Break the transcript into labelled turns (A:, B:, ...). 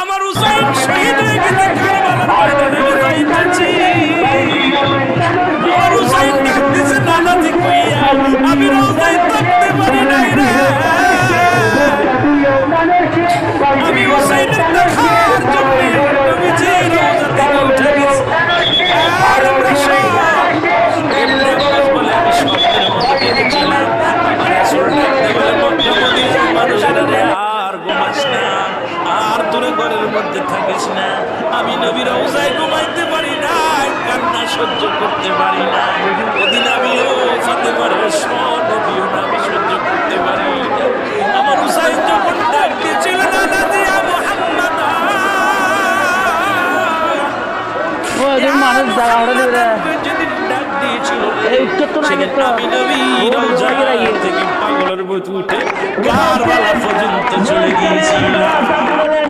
A: আমার হুসাইন শহীদ হয়ে গেছে কারবালার ময়দানে যাইতেছি। আমার হুসাইন ডাকতেছে নানাজি কইয়া, আমি রওজায় থাকতে পারি নাই রে। আমি হুসাইনের দেখার জন্য নবীজি রওজা থেকে উঠে গেছি। আর আমরা সব এমনি আব্বাস বলে আমি স্বপ্নের মধ্যে দেখছিলাম। আমার রাসূল ডাকতে বলে মক্কা মদিনার মানুষেরা রে আর ঘুমাস না, আর দূরে ঘরের মধ্যে থাকিস না। আমি নবী রওজায় ঘুমাইতে পারি না, কান্না সহ্য করতে পারি না। ওদিন আমিও ফাতেমার নবীও না আমি সহ্য করতে পারি না। আমার হুসাইন যখন ডাক দিয়েছিল নানাজি ইয়া মুহাম্মদ,
B: মানুষ যারা
A: যেদিন ডাক দিয়েছিল
B: সেখানে
A: আমি নবী রওজা থেকে পাগলের মতো উঠে কারবালা পর্যন্ত চলে গিয়েছিলাম।